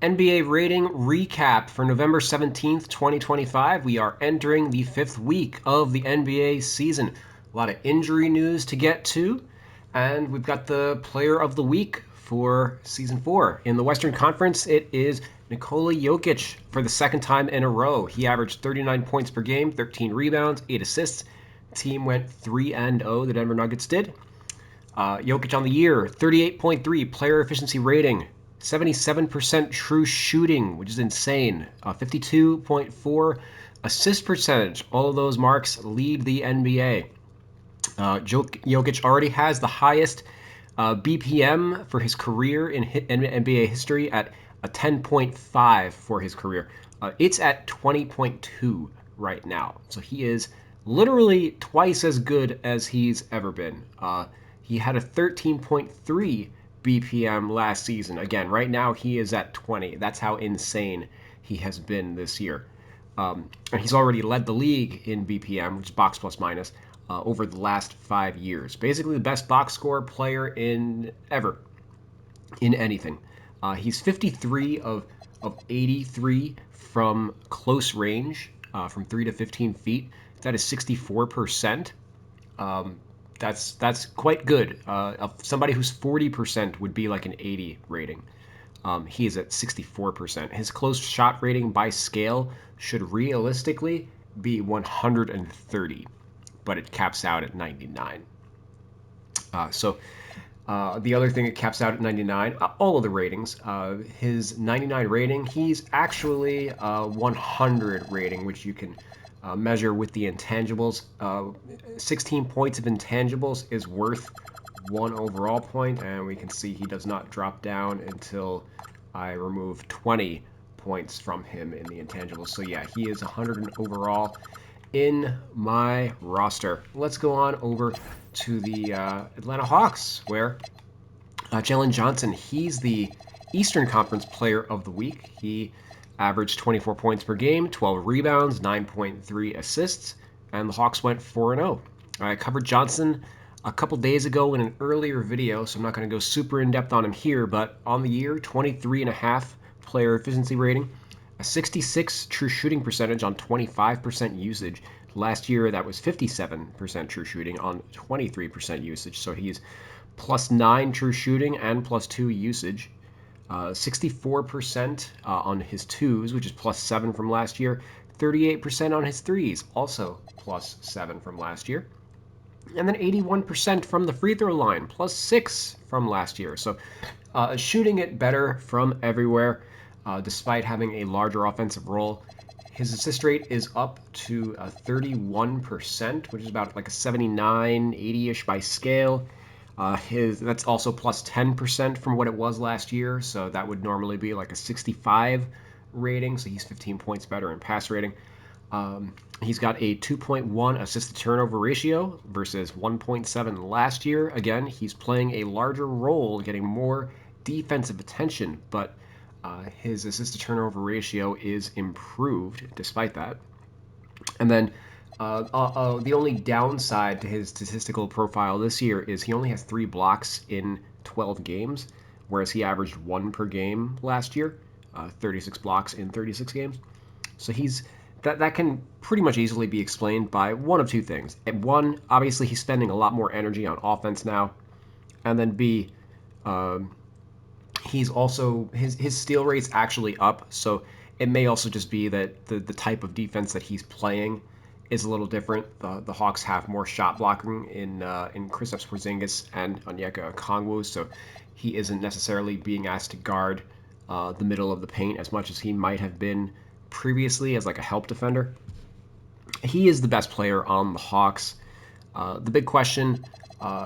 NBA rating recap for November 17th, 2025. We are entering the fifth week of the NBA season. A lot of injury news to get to, and we've got the player of the week for season four. In the Western Conference, it is Nikola Jokic for the second time in a row. He averaged 39 points per game, 13 rebounds, 8 assists. Team went 3-0, the Denver Nuggets did. Jokic on the year, 38.3 player efficiency rating, 77% true shooting, which is insane. 52.4 assist percentage. All of those marks lead the NBA. Jokic already has the highest BPM for his career in NBA history at a 10.5 for his career. It's at 20.2 right now. So he is literally twice as good as he's ever been. He had a 13.3 BPM last season. Again, right now he is at 20. That's how insane he has been this year. And he's already led the league in BPM, which is box plus minus, over the last 5 years. Basically, the best box score player in ever in anything. He's 53 of 83 from close range, from 3 to 15 feet. That is 64%. That's quite good. Somebody who's 40% would be like an 80 rating. He is at 64%. His close shot rating by scale should realistically be 130, but it caps out at 99. The other thing it caps out at 99, all of the ratings, his 99 rating, he's actually 100 rating, which you can measure with the intangibles. 16 points of intangibles is worth one overall point, and we can see he does not drop down until I remove 20 points from him in the intangibles. So yeah, he is 100 overall in my roster. Let's go on over to the Atlanta Hawks, where Jalen Johnson, he's the Eastern Conference Player of the Week. He averaged 24 points per game, 12 rebounds, 9.3 assists, and the Hawks went 4-0. I covered Johnson a couple days ago in an earlier video, so I'm not going to go super in depth on him here, but on the year, 23.5 player efficiency rating, a 66 true shooting percentage on 25% usage. Last year, that was 57% true shooting on 23% usage, so he's +9 true shooting and +2 usage. 64% on his twos, which is +7 from last year. 38% on his threes, also +7 from last year. And then 81% from the free throw line, +6 from last year. So shooting it better from everywhere, despite having a larger offensive role. His assist rate is up to 31%, which is about like a 79, 80-ish by scale. That's also +10% from what it was last year, so that would normally be like a 65 rating. So he's 15 points better in pass rating. He's got a 2.1 assist to turnover ratio versus 1.7 last year. Again, he's playing a larger role, getting more defensive attention, but his assist to turnover ratio is improved despite that. And then the only downside to his statistical profile this year is he only has 3 blocks in 12 games, whereas he averaged 1 per game last year, 36 blocks in 36 games. So that can pretty much easily be explained by one of two things. And one, obviously, he's spending a lot more energy on offense now, and then B, he's also his steal rate's actually up. So it may also just be that the type of defense that he's playing is a little different. The Hawks have more shot blocking in Kristaps Porzingis and Onyeka Okongwu, so he isn't necessarily being asked to guard the middle of the paint as much as he might have been previously as like a help defender. He is the best player on the Hawks. The big question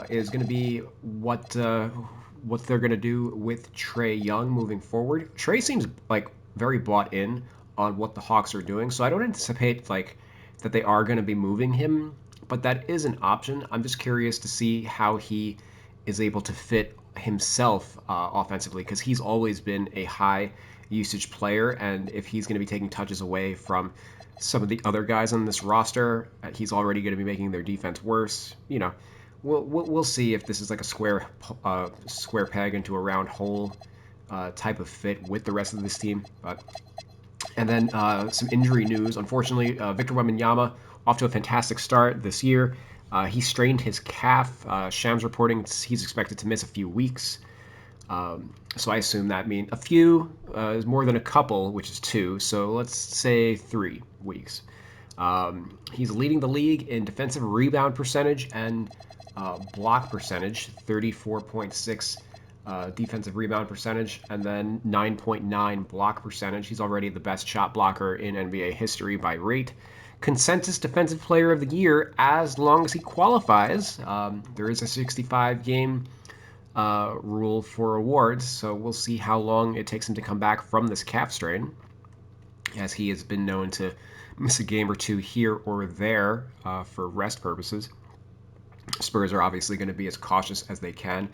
is going to be what they're going to do with Trae Young moving forward. Trae seems like very bought in on what the Hawks are doing, so I don't anticipate like that they are going to be moving him, but that is an option. I'm just curious to see how he is able to fit himself offensively, because he's always been a high usage player, and if he's going to be taking touches away from some of the other guys on this roster, he's already going to be making their defense worse. We'll see if this is like a square peg into a round hole type of fit with the rest of this team. And then some injury news. Unfortunately, Victor Wembanyama off to a fantastic start this year. He strained his calf. Shams reporting he's expected to miss a few weeks. So I assume that means a few is more than a couple, which is two. So let's say 3 weeks. He's leading the league in defensive rebound percentage and block percentage, 34.6 defensive rebound percentage, and then 9.9 block percentage. He's already the best shot blocker in NBA history by rate. Consensus Defensive Player of the Year as long as he qualifies. There is a 65-game rule for awards, so we'll see how long it takes him to come back from this calf strain, as he has been known to miss a game or two here or there for rest purposes. Spurs are obviously going to be as cautious as they can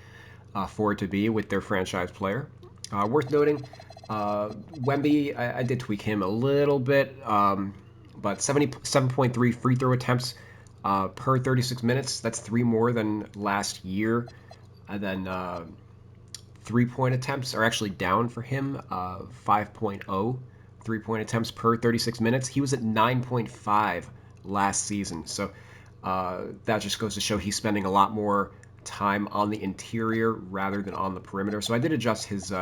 for it to be with their franchise player. Worth noting, Wemby, I did tweak him a little bit, but 77.3 free throw attempts per 36 minutes. That's 3 more than last year. And then 3-point attempts are actually down for him, 5.0 3-point attempts per 36 minutes. He was at 9.5 last season. So that just goes to show he's spending a lot more time on the interior rather than on the perimeter. So I did adjust his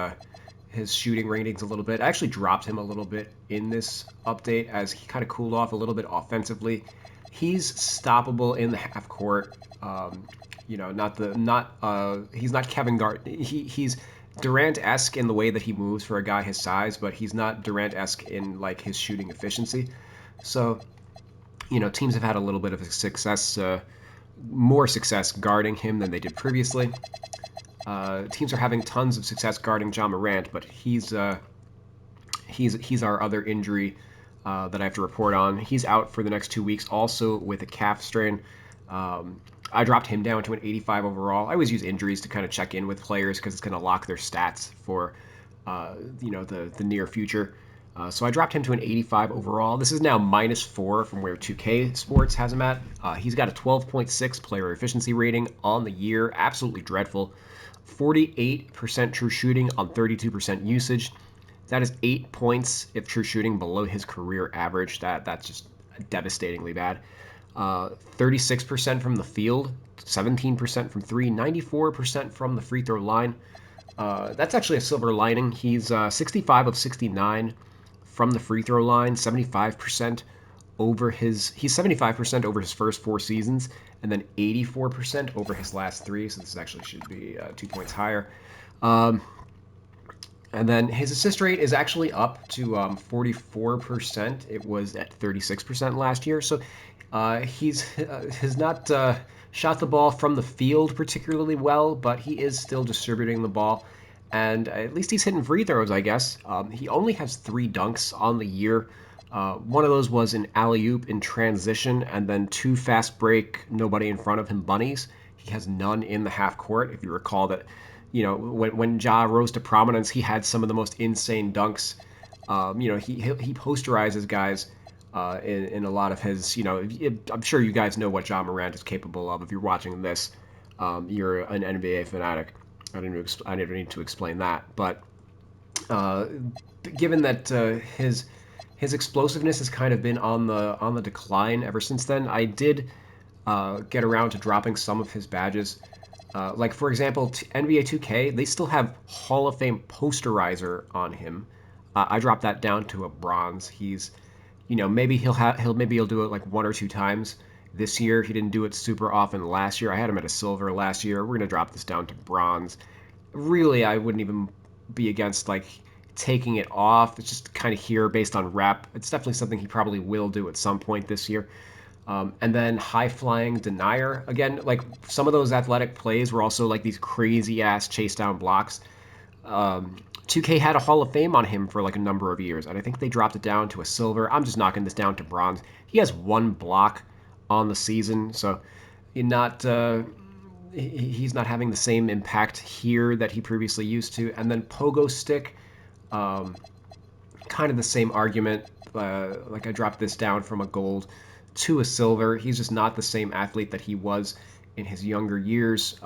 shooting ratings a little bit. I actually dropped him a little bit in this update as he kind of cooled off a little bit offensively. He's stoppable in the half court. He's not Kevin Garnett. He's Durant-esque in the way that he moves for a guy his size, but he's not Durant-esque in like his shooting efficiency. So, teams have had a little bit of success, more success guarding him than they did previously. Teams are having tons of success guarding John Morant, but he's our other injury that I have to report on. He's out for the next 2 weeks, also with a calf strain. I dropped him down to an 85 overall. I always use injuries to kind of check in with players because it's going to lock their stats for the near future. So I dropped him to an 85 overall. This is now -4 from where 2K Sports has him at. He's got a 12.6 player efficiency rating on the year. Absolutely dreadful. 48% true shooting on 32% usage. That is 8 points if true shooting below his career average. That's just devastatingly bad. 36% from the field, 17% from 3, 94% from the free throw line. That's actually a silver lining. He's 65 of 69 from the free throw line, 75% he's 75% over his first 4 seasons, and then 84% over his last 3. So this actually should be 2 points higher. And then his assist rate is actually up to 44%. It was at 36% last year. So he's has not shot the ball from the field particularly well, but he is still distributing the ball. And at least he's hitting free throws, I guess. He only has 3 dunks on the year. One of those was an alley-oop in transition, and then 2 fast break, nobody in front of him bunnies. He has none in the half court. If you recall that, when Ja rose to prominence, he had some of the most insane dunks. He posterizes guys in a lot of his, I'm sure you guys know what Ja Morant is capable of. If you're watching this, you're an NBA fanatic. I don't need to explain that. But given that his explosiveness has kind of been on the decline ever since then, I did get around to dropping some of his badges. Like, for example, NBA 2K, they still have Hall of Fame posterizer on him. I dropped that down to a bronze. He's, maybe he'll do it like 1 or 2 times this year. He didn't do it super often last year. I had him at a silver last year. We're gonna drop this down to bronze. Really, I wouldn't even be against like taking it off. It's just kind of here based on rep. It's definitely something he probably will do at some point this year. And then high-flying denier. Again, like some of those athletic plays were also like these crazy-ass chase-down blocks. 2K had a Hall of Fame on him for like a number of years, and I think they dropped it down to a silver. I'm just knocking this down to bronze. He has 1 block on the season, so he's not having the same impact here that he previously used to. And then pogo stick, kind of the same argument. Like I dropped this down from a gold to a silver. He's just not the same athlete that he was in his younger years.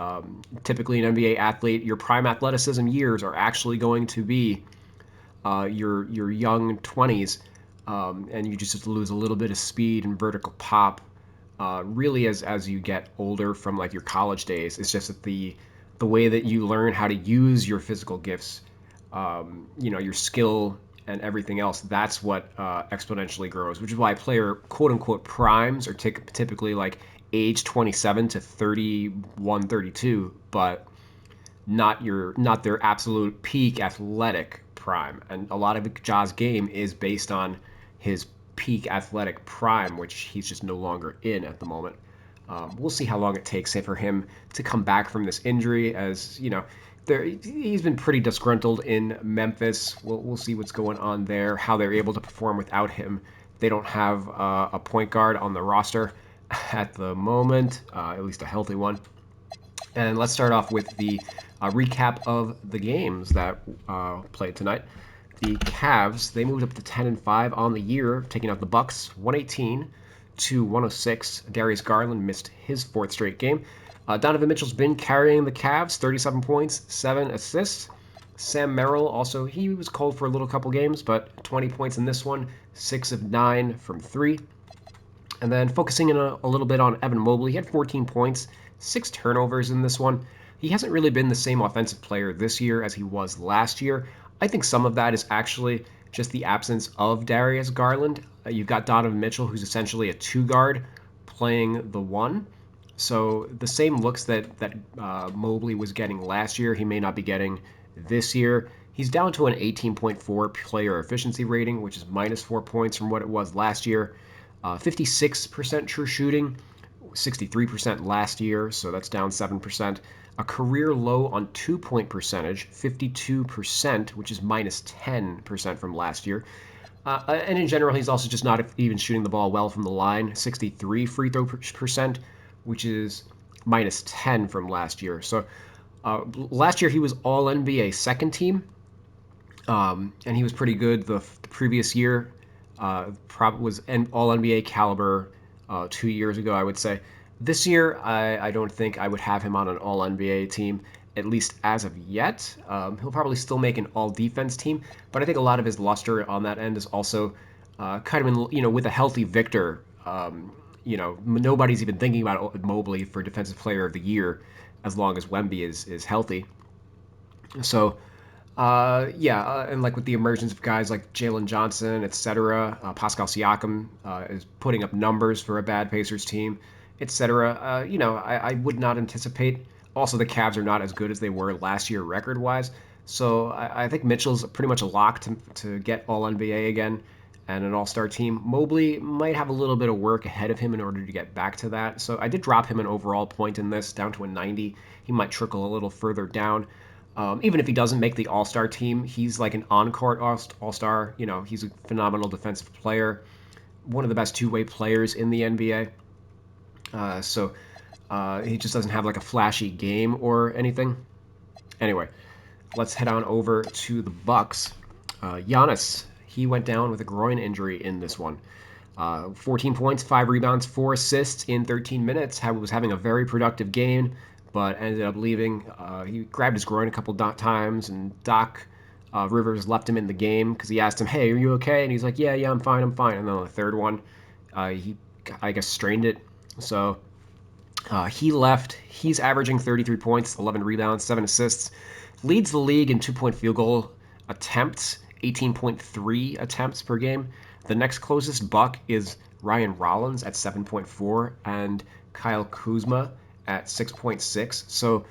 Typically, an NBA athlete, your prime athleticism years are actually going to be your young 20s, and you just lose a little bit of speed and vertical pop. Really, as you get older from like your college days, it's just that the way that you learn how to use your physical gifts, your skill and everything else, that's what exponentially grows. Which is why player quote unquote primes are typically like age 27 to 31, 32, but not their absolute peak athletic prime. And a lot of Ja's game is based on his peak athletic prime, which he's just no longer in at the moment. We'll see how long it takes for him to come back from this injury. As you know, he's been pretty disgruntled in Memphis. We'll see what's going on there, how they're able to perform without him. They don't have a point guard on the roster at the moment, at least a healthy one. And let's start off with the recap of the games that played tonight. The Cavs, they moved up to 10-5 on the year, taking out the Bucks 118 to 106. Darius Garland missed his fourth straight game. Donovan Mitchell's been carrying the Cavs, 37 points, 7 assists. Sam Merrill also, he was cold for a little couple games, but 20 points in this one, 6 of 9 from 3. And then focusing in a little bit on Evan Mobley, he had 14 points, 6 turnovers in this one. He hasn't really been the same offensive player this year as he was last year. I think some of that is actually just the absence of Darius Garland. You've got Donovan Mitchell, who's essentially a 2 guard, playing the 1. So the same looks that Mobley was getting last year, he may not be getting this year. He's down to an 18.4 player efficiency rating, which is minus 4 points from what it was last year. 56% true shooting, 63% last year, so that's down 7%. A career low on 2-point percentage, 52%, which is minus 10% from last year. And in general, he's also just not even shooting the ball well from the line, 63 free throw percent, which is minus 10 from last year. So last year he was all NBA second team, and he was pretty good the previous year. Was an all NBA caliber 2 years ago, I would say. This year, I don't think I would have him on an all NBA team, at least as of yet. He'll probably still make an all defense team, but I think a lot of his luster on that end is also kind of with a healthy Victor. Nobody's even thinking about Mobley for Defensive Player of the Year as long as Wemby is healthy. So. And like with the emergence of guys like Jalen Johnson, etc., Pascal Siakam is putting up numbers for a bad Pacers team, etc. I would not anticipate. Also, the Cavs are not as good as they were last year record-wise, so I think Mitchell's pretty much a lock to get All NBA again and an All-Star team. Mobley might have a little bit of work ahead of him in order to get back to that. So I did drop him an overall point in this down to a 90. He might trickle a little further down. Even if he doesn't make the All-Star team, he's like an on-court All-Star. He's a phenomenal defensive player, one of the best two-way players in the NBA. So he just doesn't have like a flashy game or anything. Anyway, let's head on over to the Bucks. Giannis, he went down with a groin injury in this one. 14 points, 5 rebounds, 4 assists in 13 minutes. Was having a very productive game, but ended up leaving. He grabbed his groin a couple times, and Doc Rivers left him in the game because he asked him, "Hey, are you okay?" And he's like, "Yeah, I'm fine. And then on the third one, he, I guess, strained it. So he left. He's averaging 33 points, 11 rebounds, 7 assists. Leads the league in 2-point field goal attempts, 18.3 attempts per game. The next closest Buck is Ryan Rollins at 7.4 and Kyle Kuzma at 6.6. So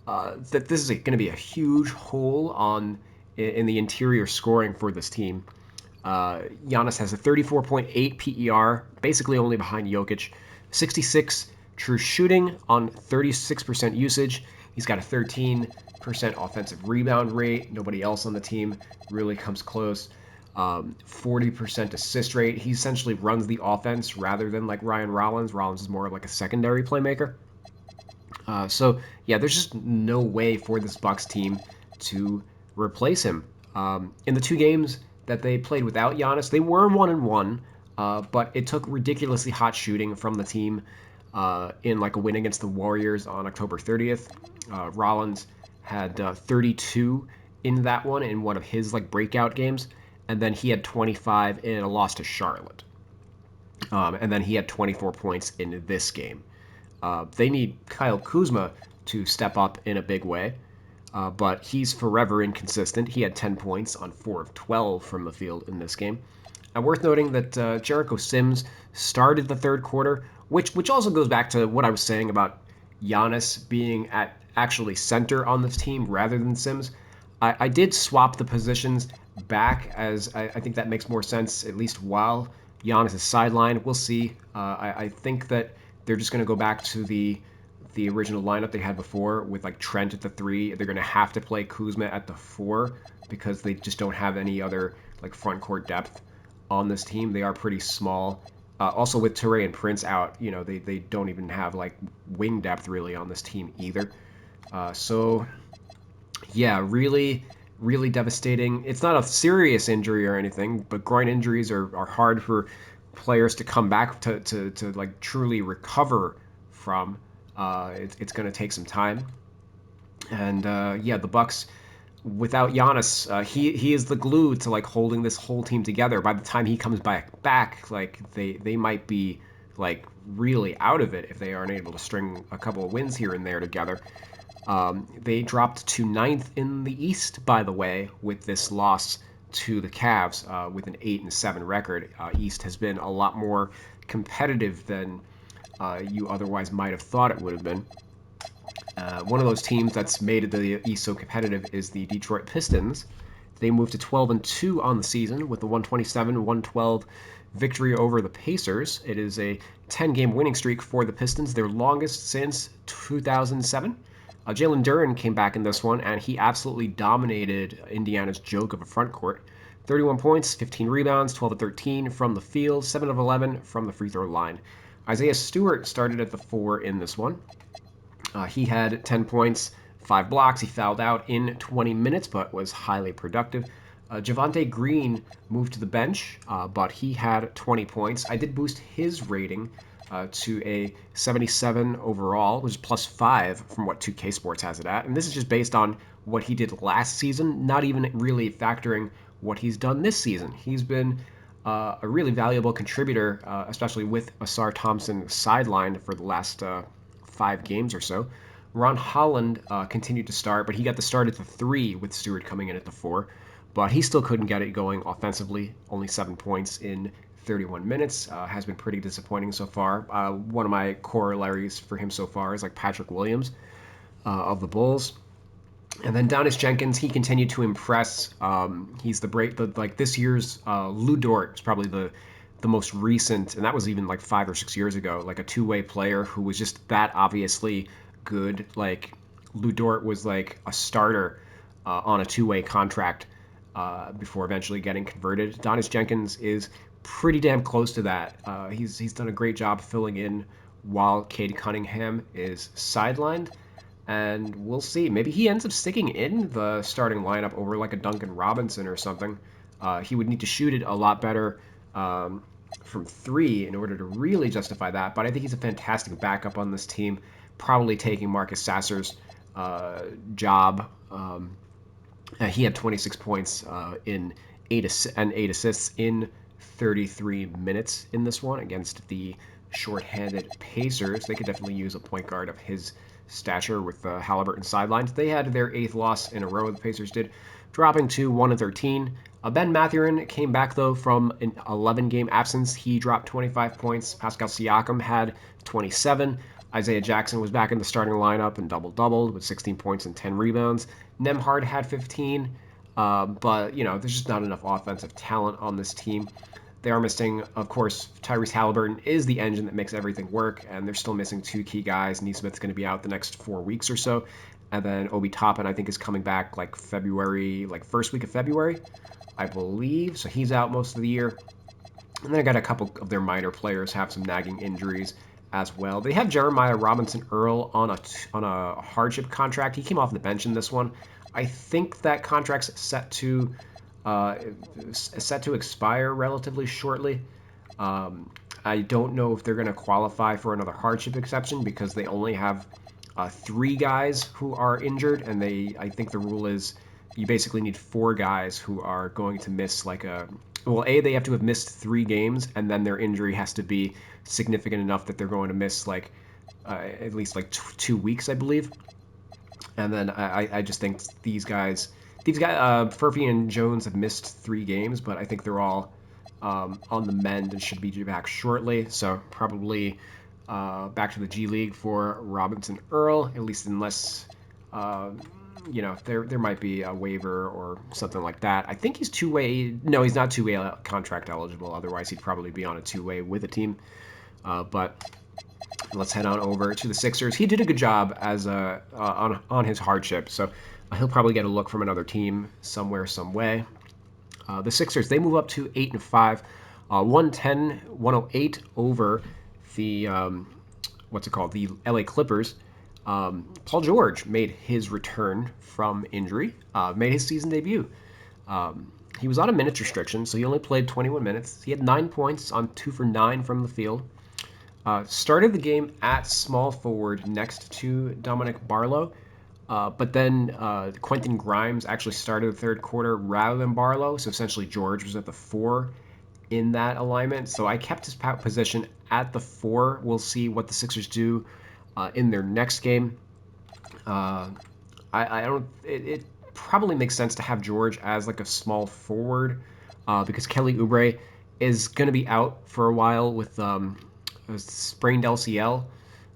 that this is going to be a huge hole in the interior scoring for this team. Giannis has a 34.8 PER, basically only behind Jokic. 66 true shooting on 36% usage. He's got a 13% offensive rebound rate. Nobody else on the team really comes close. 40% assist rate. He essentially runs the offense rather than like Ryan Rollins. Rollins is more of like a secondary playmaker. There's just no way for this Bucks team to replace him. In the 2 games that they played without Giannis, they were 1-1, but it took ridiculously hot shooting from the team. in like a win against the Warriors on October 30th. Rollins had 32 in that one in one of his like breakout games, and then he had 25 in a loss to Charlotte. And then he had 24 points in this game. They need Kyle Kuzma to step up in a big way, but he's forever inconsistent. He had 10 points on 4 of 12 from the field in this game. And worth noting that Jericho Sims started the third quarter, which also goes back to what I was saying about Giannis being at actually center on this team rather than Sims. I did swap the positions back, as I think that makes more sense, at least while Giannis is sidelined. We'll see. I think that they're just going to go back to the original lineup they had before with like Trent at the 3. They're going to have to play Kuzma at the 4 because they just don't have any other like front court depth on this team. They are pretty small. Also with Toure and Prince out, they don't even have like wing depth really on this team either. So yeah, really, really devastating. It's not a serious injury or anything, but groin injuries are hard for players to come back to like truly recover from. It's going to take some time. And yeah, the Bucks without Giannis, he is the glue to like holding this whole team together. By the time he comes back, like they might be like really out of it if they aren't able to string a couple of wins here and there together. They dropped to 9th in the East, by the way, with this loss to the Cavs with an 8-7 record. East has been a lot more competitive than you otherwise might have thought it would have been. One of those teams that's made the East so competitive is the Detroit Pistons. They moved to 12-2 on the season with a 127-112 victory over the Pacers. It is a 10-game winning streak for the Pistons, their longest since 2007. Jalen Duren came back in this one, and he absolutely dominated Indiana's joke of a front court. 31 points, 15 rebounds, 12 of 13 from the field, 7 of 11 from the free throw line. Isaiah Stewart started at the 4 in this one. He had 10 points, 5 blocks. He fouled out in 20 minutes, but was highly productive. Javonte Green moved to the bench, but he had 20 points. I did boost his rating to a 77 overall, which is plus 5 from what 2K Sports has it at. And this is just based on what he did last season, not even really factoring what he's done this season. He's been a really valuable contributor, especially with Asar Thompson sidelined for the last 5 games or so. Ron Holland continued to start, but he got the start at the 3 with Stewart coming in at the 4. But he still couldn't get it going offensively. Only 7 points in 31 minutes. Has been pretty disappointing so far. One of my corollaries for him so far is like Patrick Williams of the Bulls. And then Donis Jenkins, he continued to impress. He's like this year's Lou Dort is probably the most recent, and that was even like 5 or 6 years ago, like a two-way player who was just that obviously good. Like Lou Dort was like a starter on a two-way contract before eventually getting converted. Donis Jenkins is pretty damn close to that. He's done a great job filling in while Cade Cunningham is sidelined. And we'll see. Maybe he ends up sticking in the starting lineup over like a Duncan Robinson or something. He would need to shoot it a lot better from 3 in order to really justify that. But I think he's a fantastic backup on this team, probably taking Marcus Sasser's job. He had 26 points in 8 assists in 33 minutes in this one against the shorthanded Pacers. They could definitely use a point guard of his stature with Halliburton sidelines. They had their 8th loss in a row, the Pacers did, dropping to 1-13. Ben Mathurin came back, though, from an 11-game absence. He dropped 25 points. Pascal Siakam had 27. Isaiah Jackson was back in the starting lineup and doubled with 16 points and 10 rebounds. Nembhard had 15, but, there's just not enough offensive talent on this team. They are missing, of course, Tyrese Halliburton is the engine that makes everything work, and they're still missing 2 key guys. Nesmith's going to be out the next 4 weeks or so, and then Obi Toppin, I think, is coming back like February, like first week of February, I believe. So he's out most of the year. And then I got a couple of their minor players have some nagging injuries as well. They have Jeremiah Robinson Earl on a hardship contract. He came off the bench in this one. I think that contract's set to expire relatively shortly. I don't know if they're going to qualify for another hardship exception because they only have 3 guys who are injured, and I think the rule is you basically need 4 guys who are going to miss they have to have missed 3 games, and then their injury has to be significant enough that they're going to miss at least 2 weeks, I believe. And then I just think these guys, Furphy and Jones have missed 3 games, but I think they're all on the mend and should be back shortly. So probably back to the G League for Robinson Earl, at least unless there might be a waiver or something like that. I think he's two-way. No, he's not two-way contract eligible. Otherwise, he'd probably be on a two-way with a team. But let's head on over to the Sixers. He did a good job as on his hardship, so he'll probably get a look from another team somewhere, some way. The Sixers, they move up to 8-5, 110-108 over the the LA Clippers. Paul George made his return from injury, made his season debut. He was on a minutes restriction, so he only played 21 minutes. He had 9 points on 2 for 9 from the field. Started the game at small forward next to Dominic Barlow, but then Quentin Grimes actually started the third quarter rather than Barlow, so essentially George was at the 4 in that alignment. So I kept his position at the 4. We'll see what the Sixers do in their next game. I don't. It probably makes sense to have George as a small forward because Kelly Oubre is going to be out for a while with a sprained LCL.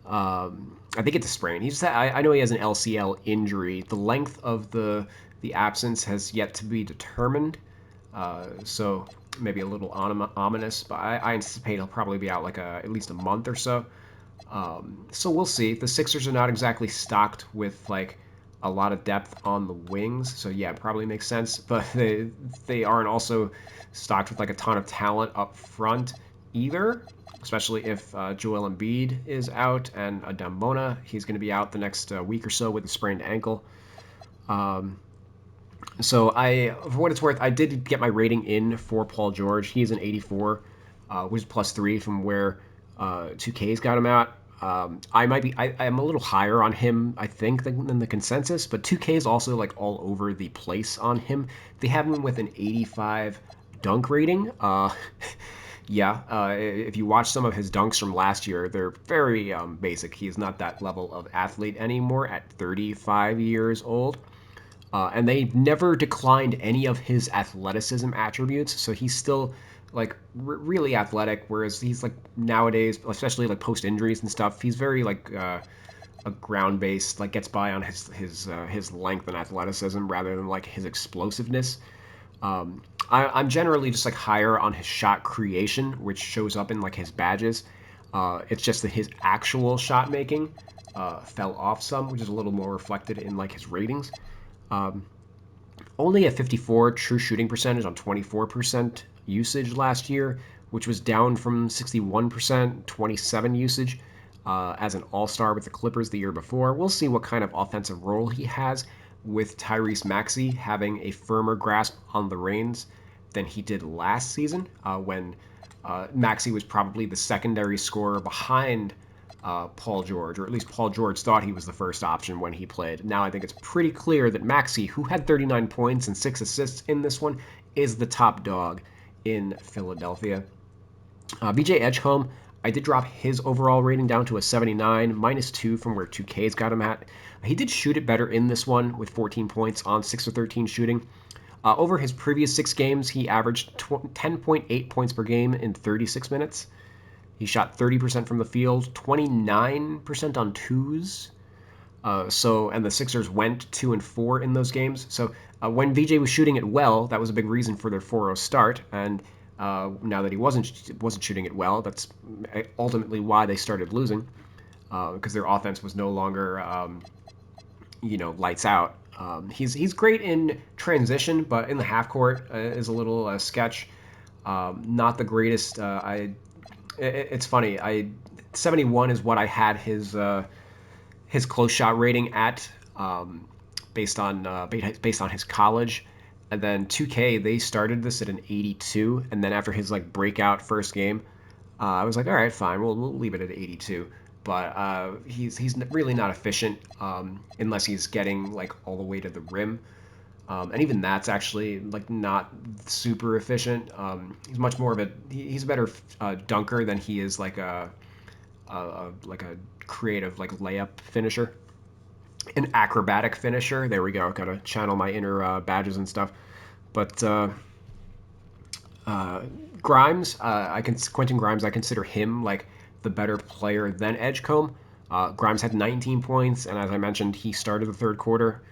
I think it's a sprain. I know he has an LCL injury. The length of the absence has yet to be determined, so maybe a little ominous. But I anticipate he'll probably be out at least a month or so. So we'll see. The Sixers are not exactly stocked with a lot of depth on the wings, so yeah, it probably makes sense. But they aren't also stocked with a ton of talent up front either, especially if Joel Embiid is out and Adem Bona. He's going to be out the next week or so with a sprained ankle. So for what it's worth, I did get my rating in for Paul George. He's an 84, which is +3 from where 2K's got him out. I'm a little higher on him, I think, than the consensus, but 2K is also all over the place on him. They have him with an 85 dunk rating. If you watch some of his dunks from last year, they're very basic. He's not that level of athlete anymore at 35 years old. And they never declined any of his athleticism attributes, so he's still really athletic. Whereas he's nowadays, especially post injuries and stuff, he's very a ground based, gets by on his length and athleticism rather than his explosiveness. I'm generally just higher on his shot creation, which shows up in his badges. It's just that his actual shot making fell off some, which is a little more reflected in his ratings. Only a 54 true shooting percentage on 24% usage last year, which was down from 61%, 27 usage as an all-star with the Clippers the year before. We'll see what kind of offensive role he has with Tyrese Maxey having a firmer grasp on the reins than he did last season when Maxey was probably the secondary scorer behind Paul George, or at least Paul George thought he was the first option when he played. Now I think it's pretty clear that Maxey, who had 39 points and 6 assists in this one, is the top dog in Philadelphia. BJ Edgecombe, I did drop his overall rating down to a 79, -2 from where 2K's got him at. He did shoot it better in this one with 14 points on 6 of 13 shooting. Over his previous 6 games, he averaged 10.8 points per game in 36 minutes. He shot 30% from the field, 29% on twos. And the Sixers went 2 and 4 in those games. So when VJ was shooting it well, that was a big reason for their 4-0 start. And now that he wasn't shooting it well, that's ultimately why they started losing, because their offense was no longer lights out. He's great in transition, but in the half court is a little sketch. Not the greatest. It's funny. 71 is what I had his close shot rating at, based on his college, and then 2K they started this at an 82, and then after his breakout first game, I was like, all right, fine, we'll leave it at 82. But he's really not efficient unless he's getting like all the way to the rim. And even that's actually like not super efficient. He's much more of he's a better dunker than he is like a creative like layup finisher, an acrobatic finisher. There we go. Gotta channel my inner badges and stuff. But Grimes, Quentin Grimes, I consider him like the better player than Edgecombe. Grimes had 19 points, and as I mentioned, he started the third quarter.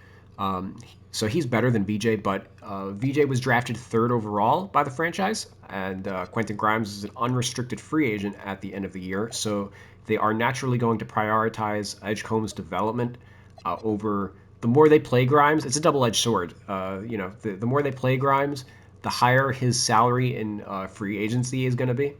So he's better than VJ, but VJ was drafted third overall by the franchise, and Quentin Grimes is an unrestricted free agent at the end of the year. So they are naturally going to prioritize Edgecombe's development over the more they play Grimes. It's a double-edged sword. The more they play Grimes, the higher his salary in free agency is going to be.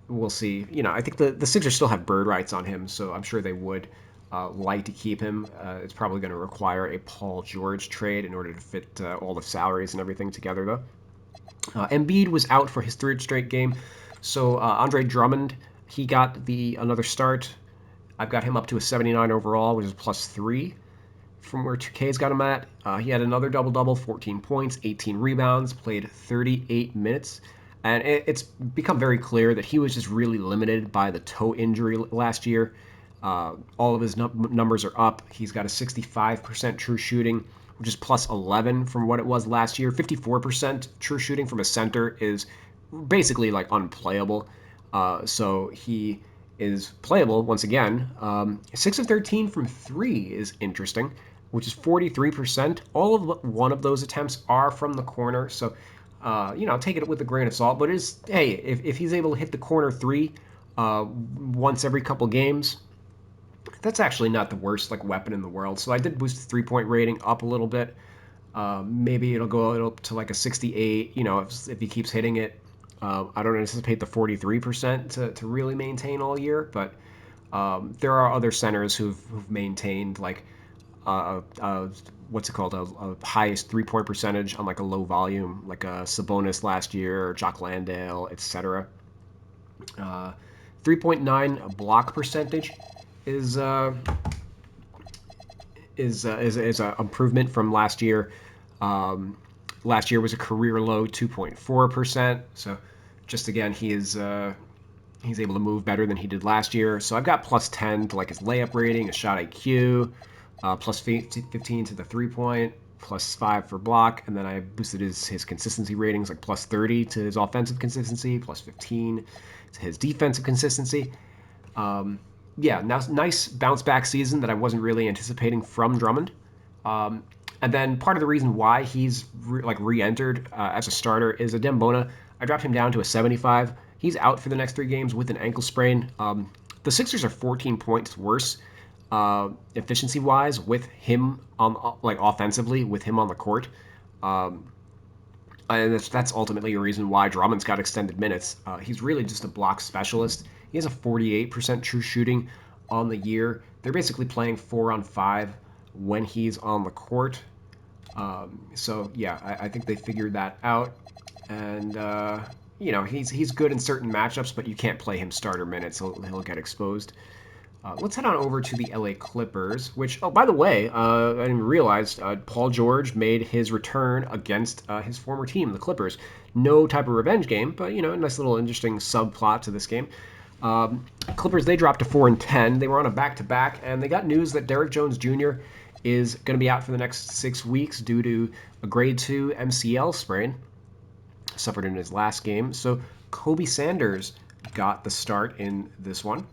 We'll see. I think the Sixers still have bird rights on him, so I'm sure they would like to keep him. It's probably going to require a Paul George trade in order to fit all the salaries and everything together, though. Embiid was out for his third straight game, so Andre Drummond, he got another start. I've got him up to a 79 overall, which is +3 from where 2K's got him at. He had another double-double, 14 points, 18 rebounds, played 38 minutes. And it's become very clear that he was just really limited by the toe injury last year. All of his numbers are up. He's got a 65% true shooting, which is +11 from what it was last year. 54% true shooting from a center is basically like unplayable. So he is playable once again. 6 of 13 from 3 is interesting, which is 43%. All of one of those attempts are from the corner. So, take it with a grain of salt. But if he's able to hit the corner three once every couple games, that's actually not the worst like weapon in the world. So I did boost the 3-point rating up a little bit. Maybe it'll go up to like a 68. If he keeps hitting it. I don't anticipate the 43% to really maintain all year, but there are other centers who've maintained like what's it called, a highest 3-point percentage on like a low volume, like a Sabonis last year, or Jock Landale, etc. 3.9 block percentage is is an improvement from last year. Last year was a career low 2.4%. So just again, he's able to move better than he did last year. So I've got +10 to like his layup rating, his shot IQ, +15 to the 3-point, +5 for block, and then I boosted his consistency ratings, like +30 to his offensive consistency, +15 to his defensive consistency. Yeah, now nice bounce back season that I wasn't really anticipating from Drummond. And then part of the reason why he's re-entered as a starter is Adembona. I dropped him down to a 75. He's out for the next 3 games with an ankle sprain. The Sixers are 14 points worse efficiency-wise with him on offensively with him on the court. And that's ultimately a reason why Drummond's got extended minutes. He's really just a block specialist. He has a 48% true shooting on the year. They're basically playing 4-on-5 when he's on the court. So yeah, I think they figured that out, and he's good in certain matchups, but you can't play him starter minutes; he'll get exposed. Let's head on over to the LA Clippers, which, oh, by the way, I didn't realize Paul George made his return against his former team, the Clippers. No type of revenge game, but, a nice little interesting subplot to this game. Clippers, they dropped to 4-10. They were on a back-to-back, and they got news that Derrick Jones Jr. is going to be out for the next 6 weeks due to a grade 2 MCL sprain suffered in his last game. So Kobe Sanders got the start in this one.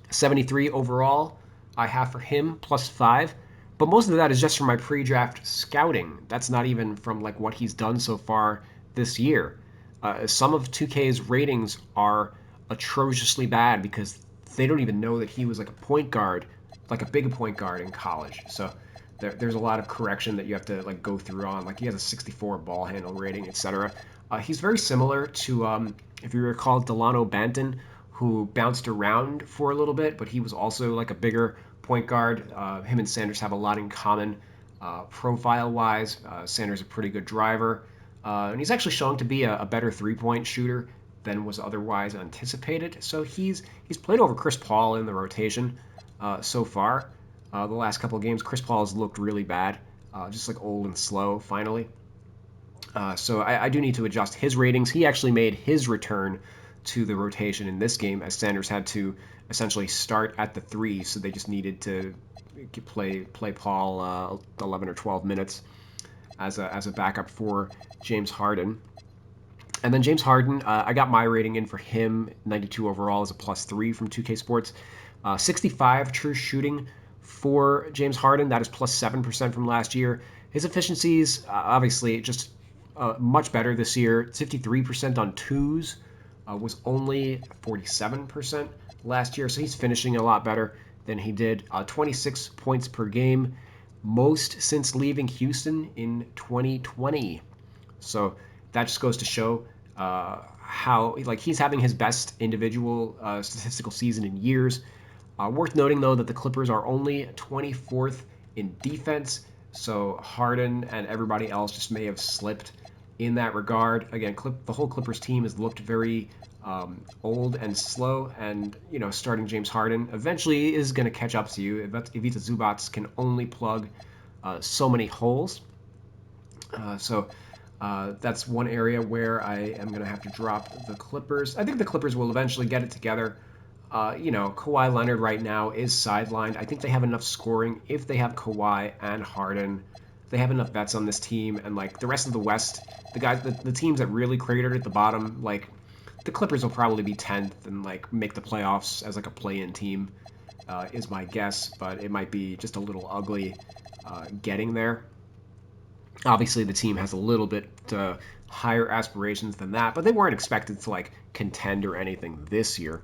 73 overall I have for him, +5. But most of that is just from my pre-draft scouting. That's not even from like what he's done so far this year. Some of 2K's ratings are atrociously bad because they don't even know that he was like a point guard, like a big point guard in college. So there's a lot of correction that you have to like go through on. Like he has a 64 ball handle rating, etc. He's very similar to, if you recall, Delano Banton, who bounced around for a little bit, but he was also like a bigger point guard. Him and Sanders have a lot in common profile-wise. Sanders is a pretty good driver. And he's actually showing to be a better three-point shooter than was otherwise anticipated. So he's played over Chris Paul in the rotation so far. The last couple of games, Chris Paul has looked really bad, just like old and slow finally. So I do need to adjust his ratings. He actually made his return to the rotation in this game, as Sanders had to essentially start at the three, so they just needed to play Paul 11 or 12 minutes as a backup for James Harden. And then James Harden, I got my rating in for him, 92 overall as a +3 from 2K Sports. 65 true shooting for James Harden. That is +7% from last year. His efficiencies, obviously, just much better this year. 53% on twos, was only 47% last year. So he's finishing a lot better than he did. 26 points per game, most since leaving Houston in 2020. So that just goes to show how he's having his best individual statistical season in years. Worth noting though that the Clippers are only 24th in defense, so Harden and everybody else just may have slipped in that regard. Again, the whole Clippers team has looked very old and slow, and starting James Harden eventually is going to catch up to you. Ivica Zubac can only plug so many holes. So that's one area where I am going to have to drop the Clippers. I think the Clippers will eventually get it together. Kawhi Leonard right now is sidelined. I think they have enough scoring if they have Kawhi and Harden. They have enough bets on this team, and the rest of the West, the teams that really cratered at the bottom, the Clippers will probably be 10th and make the playoffs as a play-in team, is my guess. But it might be just a little ugly getting there. Obviously, the team has a little bit higher aspirations than that, but they weren't expected to contend or anything this year.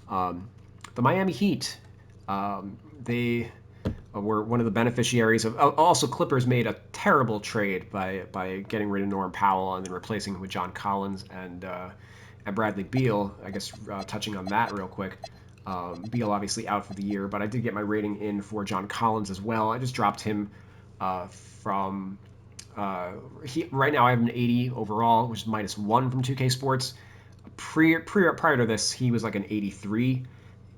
The Miami Heat, they were one of the beneficiaries of. Also, Clippers made a terrible trade by getting rid of Norm Powell and then replacing him with John Collins and Bradley Beal. I guess touching on that real quick. Beal obviously out for the year, but I did get my rating in for John Collins as well. I just dropped him from. Right now I have an 80 overall, which is -1 from 2K Sports. Prior to this, he was an 83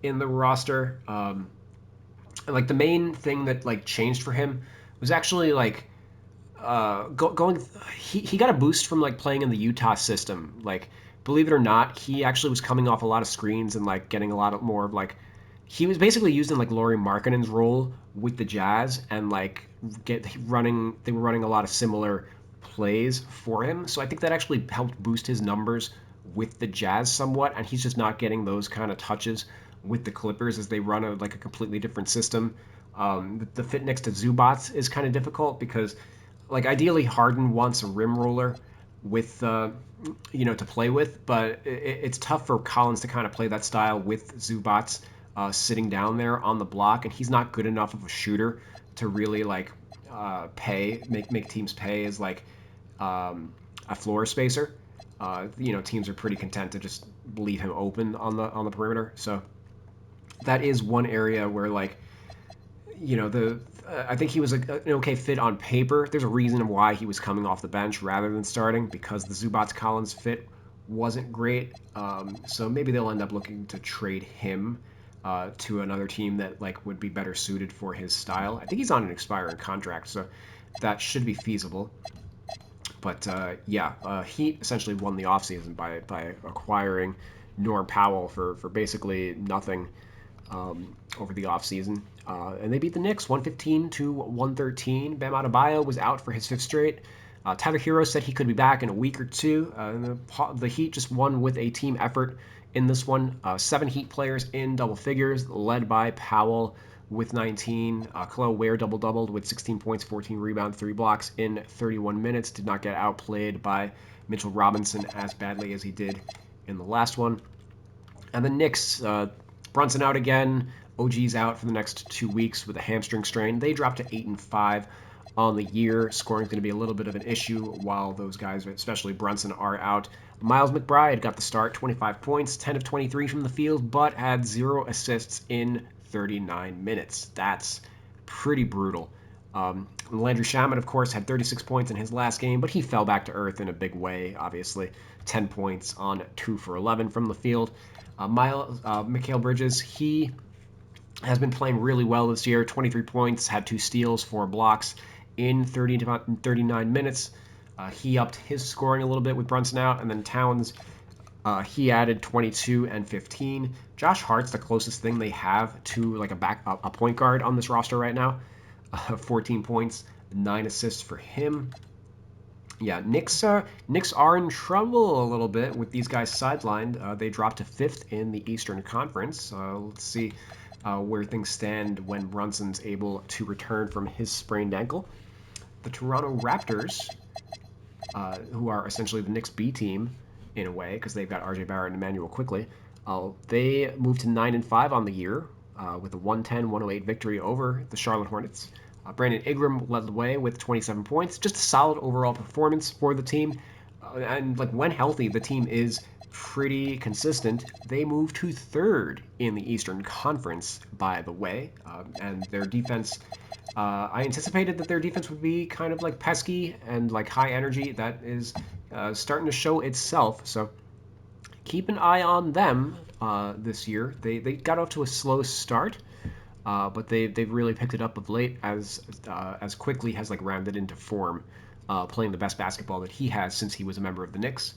in the roster. The main thing that changed for him was actually going. He got a boost from playing in the Utah system. Believe it or not, he actually was coming off a lot of screens and getting a lot more of he was basically used in Lauri Markkanen's role with the Jazz, and they were running a lot of similar plays for him. So I think that actually helped boost his numbers with the Jazz somewhat, and he's just not getting those kind of touches with the Clippers as they run a completely different system. The fit next to Zubac is kind of difficult because ideally Harden wants a rim roller with to play with, but it's tough for Collins to kind of play that style with Zubac sitting down there on the block, and he's not good enough of a shooter to really make teams pay as a floor spacer. Teams are pretty content to just leave him open on the perimeter. So that is one area where I think he was an okay fit on paper. There's a reason why he was coming off the bench rather than starting, because the Zubac Collins fit wasn't great. So maybe they'll end up looking to trade him to another team that would be better suited for his style. I think he's on an expiring contract, so that should be feasible. But Heat essentially won the offseason by acquiring Norm Powell for basically nothing over the offseason. And they beat the Knicks 115-113. Bam Adebayo was out for his 5th straight. Tyler Hero said he could be back in a week or two. And the Heat just won with a team effort in this one. 7 Heat players in double figures, led by Powell with 19. Khalil Ware double-doubled with 16 points, 14 rebounds, 3 blocks in 31 minutes. Did not get outplayed by Mitchell Robinson as badly as he did in the last one. And the Knicks, Brunson out again. OG's out for the next 2 weeks with a hamstring strain. They dropped to 8-5 on the year. Scoring is going to be a little bit of an issue while those guys, especially Brunson, are out. Miles McBride got the start, 25 points, 10 of 23 from the field, but had 0 assists in 39 minutes. That's pretty brutal. Landry Shamet, of course, had 36 points in his last game, but he fell back to earth in a big way, obviously. 10 points on 2 for 11 from the field. Mikal Bridges, he has been playing really well this year. 23 points, had 2 steals, 4 blocks in 39 minutes. He upped his scoring a little bit with Brunson out, and then Towns, he added 22 and 15. Josh Hart's the closest thing they have to like a point guard on this roster right now. 14 points, 9 assists for him. Yeah, Knicks are in trouble a little bit with these guys sidelined. They dropped to 5th in the Eastern Conference. Let's see where things stand when Brunson's able to return from his sprained ankle. The Toronto Raptors, who are essentially the Knicks B team in a way because they've got RJ Barrett and Emmanuel Quickly, they moved to 9-5 on the year with a 110-108 victory over the Charlotte Hornets. Brandon Ingram led the way with 27 points. Just a solid overall performance for the team. And like when healthy, the team is pretty consistent. They moved to 3rd in the Eastern Conference, by the way. And their defense, I anticipated that their defense would be kind of like pesky and like high energy. That is starting to show itself. So keep an eye on them this year. They got off to a slow start. But they've really picked it up of late as Quickly has like rounded into form, playing the best basketball that he has since he was a member of the Knicks.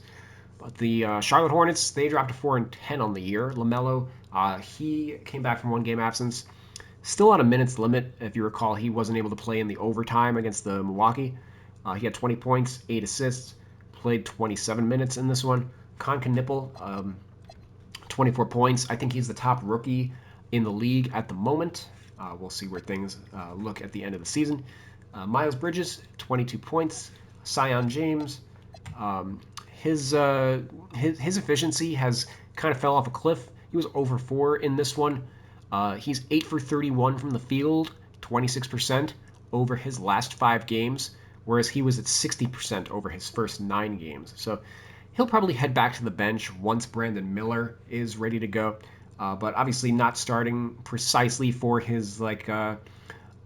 But the Charlotte Hornets, they dropped to 4-10 on the year. LaMelo, he came back from 1 game absence, still on a minutes limit. If you recall, he wasn't able to play in the overtime against the Milwaukee. He had 20 points, 8 assists, played 27 minutes in this one. Konka Nipple, 24 points. I think he's the top rookie in the league at the moment. We'll see where things look at the end of the season. Miles Bridges, 22 points. Sion James, his efficiency has kind of fell off a cliff. He was over 4 in this one. He's 8 for 31 from the field, 26% over his last 5 games, whereas he was at 60% over his first 9 games. So he'll probably head back to the bench once Brandon Miller is ready to go. But obviously not starting precisely for his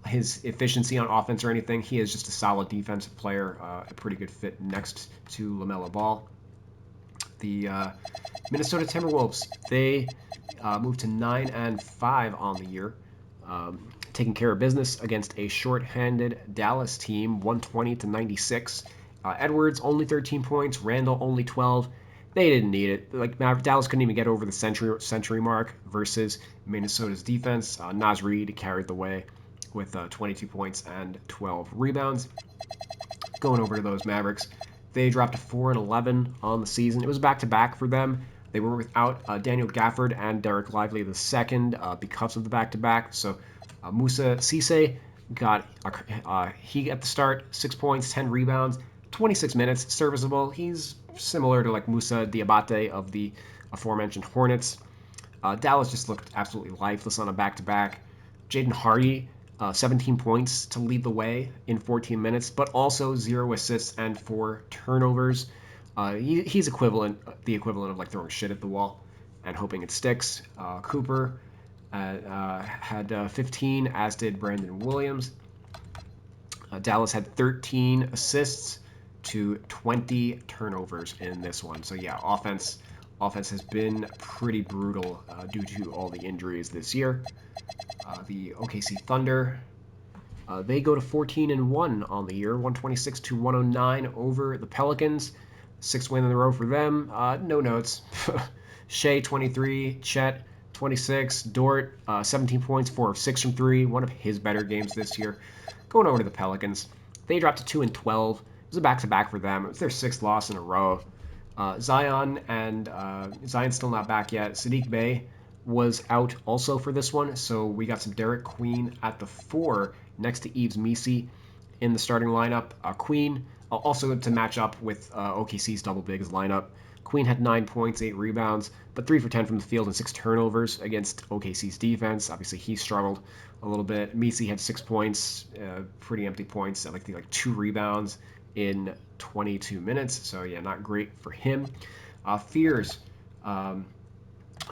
his efficiency on offense or anything. He is just a solid defensive player, a pretty good fit next to LaMelo Ball. The Minnesota Timberwolves, they moved to 9-5 on the year, taking care of business against a short-handed Dallas team, 120-96. Edwards only 13 points, Randall only 12. They didn't need it. Like Dallas couldn't even get over the century mark versus Minnesota's defense. Naz Reid carried the way with 22 points and 12 rebounds. Going over to those Mavericks, they dropped to 4-11 on the season. It was back-to-back for them. They were without Daniel Gafford and Derek Lively II because of the back-to-back. So Musa Cisse got he at the start 6 points, 10 rebounds, 26 minutes, serviceable. He's similar to like Musa Diabate of the aforementioned Hornets. Dallas just looked absolutely lifeless on a back-to-back. Jaden Hardy, 17 points to lead the way in 14 minutes, but also 0 assists and 4 turnovers. He's the equivalent of like throwing shit at the wall and hoping it sticks. Cooper had 15, as did Brandon Williams. Dallas had 13 assists to 20 turnovers in this one. So yeah, offense has been pretty brutal due to all the injuries this year. The OKC Thunder, they go to 14-1 on the year, 126-109 over the Pelicans. 6th win in a row for them. No notes. Shea 23, Chet 26, Dort 17 points, 4 of 6 from 3. One of his better games this year. Going over to the Pelicans, they dropped to 2-12. It was a back-to-back for them. It was their 6th loss in a row. Zion's still not back yet. Sadiq Bey was out also for this one, so we got some Derek Queen at the 4 next to Yves Missi in the starting lineup. Queen also to match up with OKC's double bigs lineup. Queen had 9 points, 8 rebounds, but 3 for 10 from the field and 6 turnovers against OKC's defense. Obviously, he struggled a little bit. Missi had 6 points, pretty empty points, like 2 rebounds in 22 minutes. So yeah, not great for him. Fears,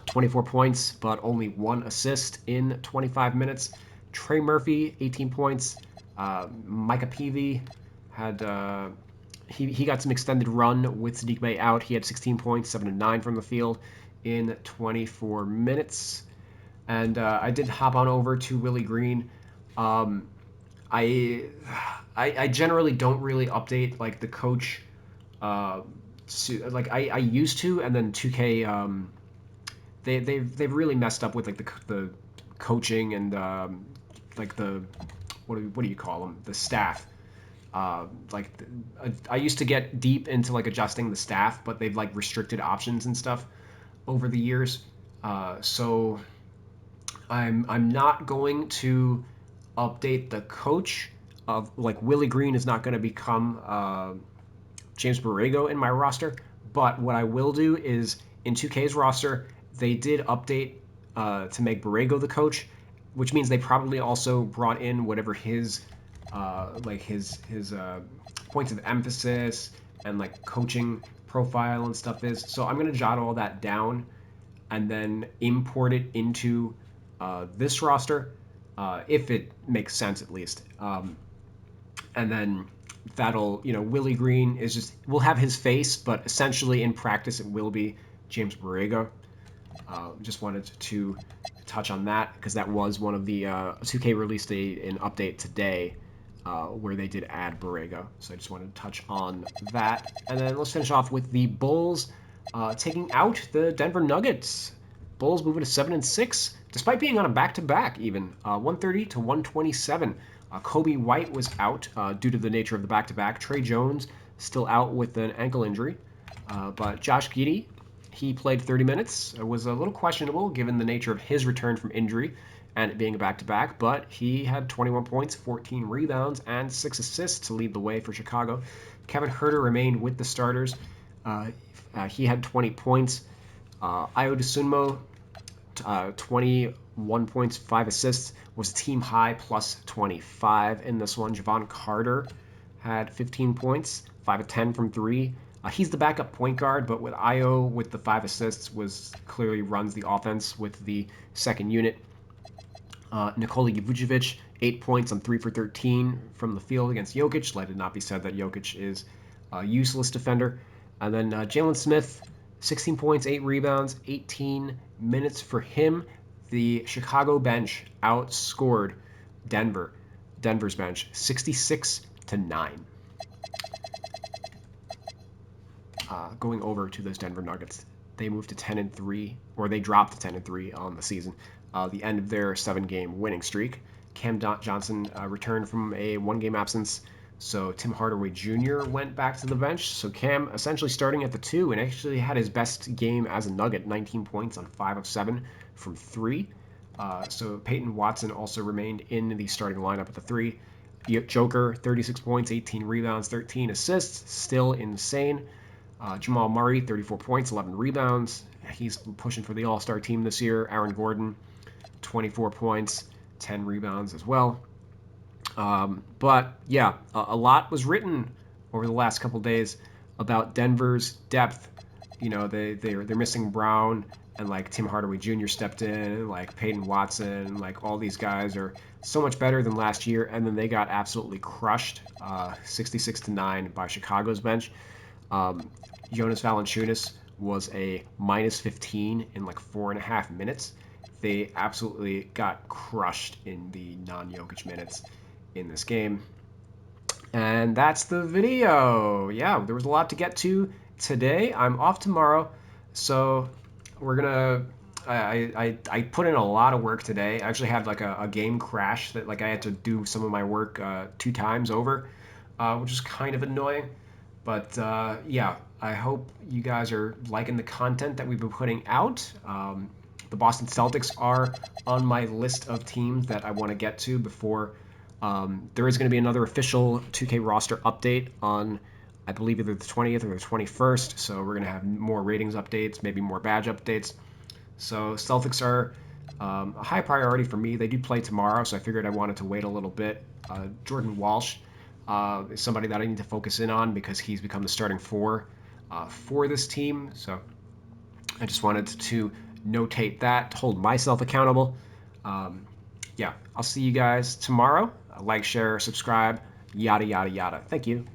24 points, but only 1 assist in 25 minutes. Trey Murphy, 18 points, Micah Peavy had he got some extended run with Sadiq Bey out. He had 16 points, 7 to 9 from the field in 24 minutes. And I did hop on over to Willie Green. Um, I, I generally don't really update like the coach. Uh, like I used to, and then 2K they've really messed up with like the coaching and like the what do you call them, the staff. Like I used to get deep into like adjusting the staff, but they've like restricted options and stuff over the years. So I'm not going to update the coach of like Willie Green is not going to become James Borrego in my roster. But what I will do is in 2K's roster, they did update to make Borrego the coach, which means they probably also brought in whatever his like his points of emphasis and like coaching profile and stuff is. So I'm gonna jot all that down and then import it into this roster if it makes sense at least. And then that'll, Willie Green is just, we'll have his face, but essentially in practice it will be James Borrego. Just wanted to touch on that because that was one of the 2K released an update today where they did add Borrego. So I just wanted to touch on that. And then let's finish off with the Bulls taking out the Denver Nuggets. Bulls moving to 7-6, despite being on a back-to-back even, 130 to 127. Kobe White was out due to the nature of the back-to-back. Trey Jones still out with an ankle injury. But Josh Giddey, he played 30 minutes. It was a little questionable given the nature of his return from injury and it being a back-to-back, but he had 21 points, 14 rebounds, and 6 assists to lead the way for Chicago. Kevin Huerter remained with the starters. He had 20 points. Ayo Dosunmu, 21 points, 5 assists, was team high, plus 25 in this one. Javon Carter had 15 points, 5 of 10 from 3. He's the backup point guard, but with Ayo with the 5 assists was clearly runs the offense with the second unit. Nikola Vucevic, 8 points on 3 for 13 from the field against Jokic. Let it not be said that Jokic is a useless defender. And then Jalen Smith, 16 points, 8 rebounds, 18 minutes for him. The Chicago bench outscored Denver's bench 66 to 9. Going over to those Denver Nuggets, they moved to 10-3, or they dropped to 10-3 on the season. The end of their 7-game winning streak. Cam Johnson returned from a 1-game absence, so Tim Hardaway Jr. went back to the bench. So Cam essentially starting at the 2 and actually had his best game as a Nugget, 19 points on 5 of 7 from 3. So Peyton Watson also remained in the starting lineup at the 3. Joker, 36 points, 18 rebounds, 13 assists, still insane. Jamal Murray, 34 points, 11 rebounds. He's pushing for the All-Star team this year. Aaron Gordon, 24 points, 10 rebounds as well. But yeah, a lot was written over the last couple days about Denver's depth. They're missing Brown, and like Tim Hardaway Jr. stepped in, and like Peyton Watson, like all these guys are so much better than last year, and then they got absolutely crushed, 66 to 9 by Chicago's bench. Jonas Valanciunas was a minus 15 in like 4.5 minutes. They absolutely got crushed in the non-Jokic minutes in this game. And that's the video. Yeah, there was a lot to get to today. I'm off tomorrow, so we're gonna. I put in a lot of work today. I actually had like a game crash that like I had to do some of my work 2 times over, which is kind of annoying. But yeah, I hope you guys are liking the content that we've been putting out. The Boston Celtics are on my list of teams that I want to get to before there is going to be another official 2K roster update on, I believe, either the 20th or the 21st. So we're going to have more ratings updates, maybe more badge updates. So Celtics are a high priority for me. They do play tomorrow, so I figured I wanted to wait a little bit. Jordan Walsh is somebody that I need to focus in on because he's become the starting 4 for this team. So I just wanted to notate that, to hold myself accountable. Yeah, I'll see you guys tomorrow. like, share, subscribe, yada, yada, yada. Thank you.